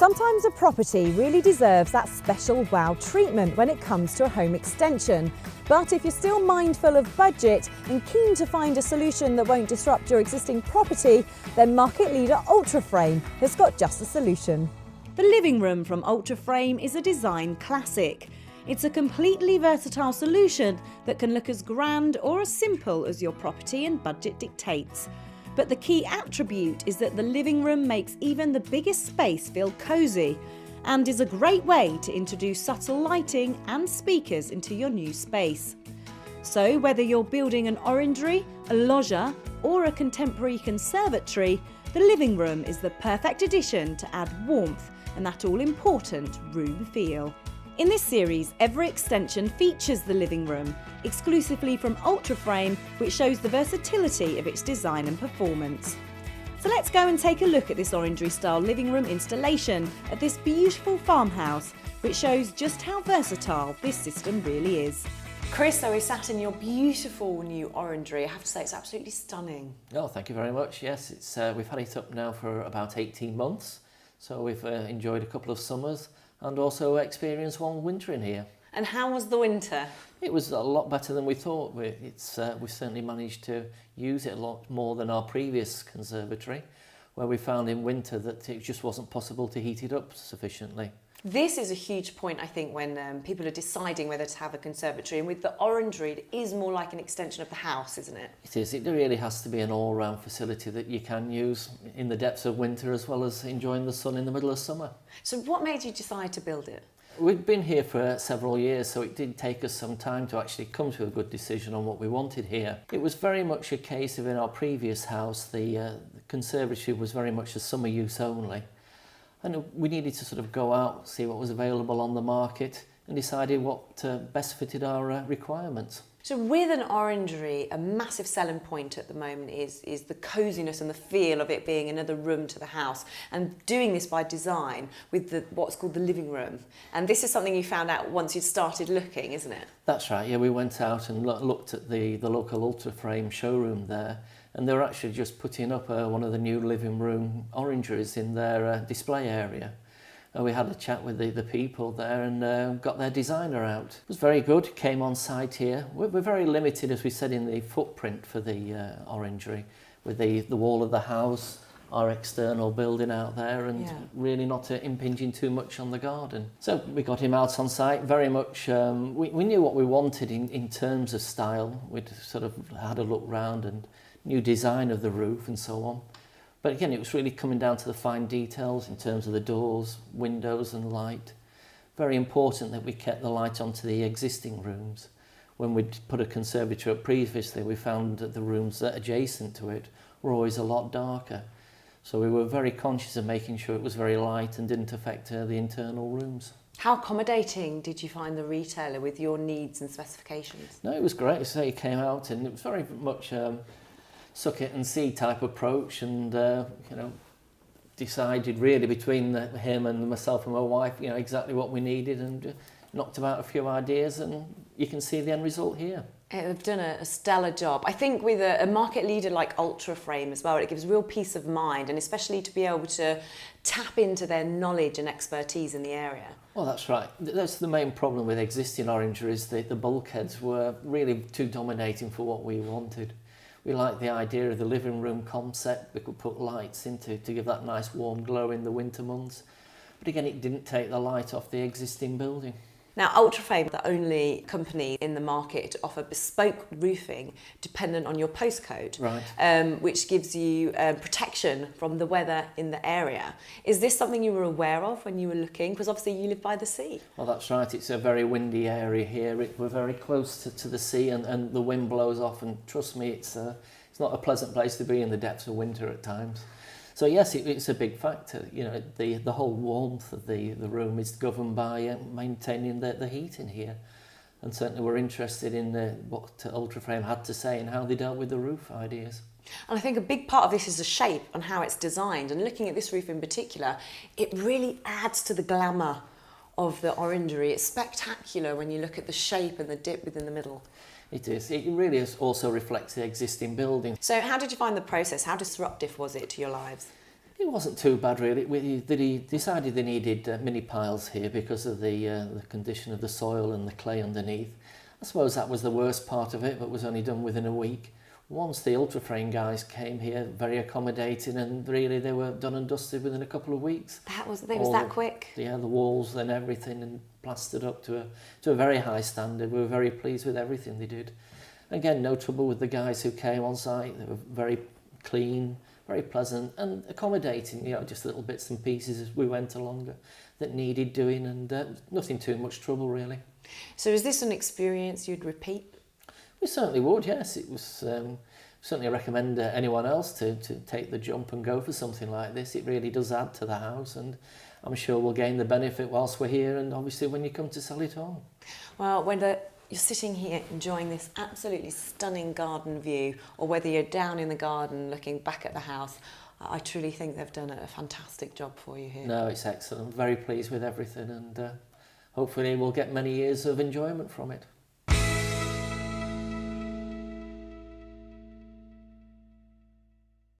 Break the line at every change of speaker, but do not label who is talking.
Sometimes a property really deserves that special wow treatment when it comes to a home extension. But if you're still mindful of budget and keen to find a solution that won't disrupt your existing property, then market leader Ultraframe has got just the solution. The living room from Ultraframe is a design classic. It's a completely versatile solution that can look as grand or as simple as your property and budget dictates. But the key attribute is that the living room makes even the biggest space feel cosy and is a great way to introduce subtle lighting and speakers into your new space. So whether you're building an orangery, a loggia or a contemporary conservatory, the living room is the perfect addition to add warmth and that all-important room feel. In this series, every extension features the living room, exclusively from Ultraframe, which shows the versatility of its design and performance. So let's go and take a look at this orangery-style living room installation at this beautiful farmhouse, which shows just how versatile this system really is. Chris, so we sat in your beautiful new orangery. I have to say it's absolutely stunning.
Oh, thank you very much. Yes, it's we've had it up now for about 18 months, so we've enjoyed a couple of summers and also experienced one winter in here.
And how was the winter?
It was a lot better than we thought. We certainly managed to use it a lot more than our previous conservatory, where we found in winter that it just wasn't possible to heat it up sufficiently.
This is a huge point, I think, when people are deciding whether to have a conservatory. And with the orangery, it is more like an extension of the house, isn't it?
It is. It really has to be an all-round facility that you can use in the depths of winter as well as enjoying the sun in the middle of summer.
So what made you decide to build it?
We'd been here for several years, so it did take us some time to actually come to a good decision on what we wanted here. It was very much a case of in our previous house, the conservatory was very much a summer use only. And we needed to sort of go out, see what was available on the market and decided what best fitted our requirements.
So with an orangery, a massive selling point at the moment is the coziness and the feel of it being another room to the house, and doing this by design with what's called the living room. And this is something you found out once you'd started looking, isn't it?
That's right, yeah, we went out and looked at the local Ultraframe showroom there, and they were actually just putting up one of the new living room orangeries in their display area. And we had a chat with the people there and got their designer out. It was very good, came on site here. We're very limited, as we said, in the footprint for the orangery, with the wall of the house, our external building out there, and really not impinging too much on the garden. So we got him out on site, very much, we knew what we wanted in terms of style. We'd sort of had a look round and new design of the roof and so on. But again, it was really coming down to the fine details in terms of the doors, windows and light. Very important that we kept the light onto the existing rooms. When we'd put a conservatory up previously, we found that the rooms adjacent to it were always a lot darker. So we were very conscious of making sure it was very light and didn't affect the internal rooms.
How accommodating did you find the retailer with your needs and specifications?
No, it was great. So he came out and it was very much suck it and see type approach, and decided really between him and myself and my wife, exactly what we needed, and knocked about a few ideas, and you can see the end result here.
They've done a stellar job. I think with a market leader like Ultraframe as well, it gives real peace of mind, and especially to be able to tap into their knowledge and expertise in the area.
Well, that's right. That's the main problem with existing orangeries. The bulkheads were really too dominating for what we wanted. We liked the idea of the living room concept. We could put lights in to give that nice warm glow in the winter months. But again, it didn't take the light off the existing building.
Now, Ultraframe, the only company in the market to offer bespoke roofing dependent on your postcode,
right.
Which gives you protection from the weather in the area. Is this something you were aware of when you were looking? Because obviously you live by the sea.
Well, that's right. It's a very windy area here. We're very close to the sea, and the wind blows off, and trust me, it's not a pleasant place to be in the depths of winter at times. So yes, it's a big factor. The whole warmth of the room is governed by maintaining the heat in here. And certainly we're interested in what Ultraframe had to say and how they dealt with the roof ideas.
And I think a big part of this is the shape and how it's designed. And looking at this roof in particular, it really adds to the glamour of the orangery. It's spectacular when you look at the shape and the dip within the middle.
It is. It really also reflects the existing building.
So how did you find the process? How disruptive was it to your lives?
It wasn't too bad really. They decided they needed mini piles here because of the condition of the soil and the clay underneath. I suppose that was the worst part of it, but was only done within a week. Once the Ultraframe guys came here, very accommodating, and really they were done and dusted within a couple of weeks.
Was that quick?
Yeah, the walls and everything, and plastered up to a very high standard. We were very pleased with everything they did. Again, no trouble with the guys who came on site. They were very clean, very pleasant and accommodating, just little bits and pieces as we went along that needed doing, and nothing too much trouble really.
So is this an experience you'd repeat?
We certainly would, yes. It was certainly recommend anyone else to take the jump and go for something like this. It really does add to the house, and I'm sure we'll gain the benefit whilst we're here, and obviously when you come to sell it on.
Well, whether you're sitting here enjoying this absolutely stunning garden view, or whether you're down in the garden looking back at the house, I truly think they've done a fantastic job for you here.
No, it's excellent. I'm very pleased with everything, and hopefully we'll get many years of enjoyment from it.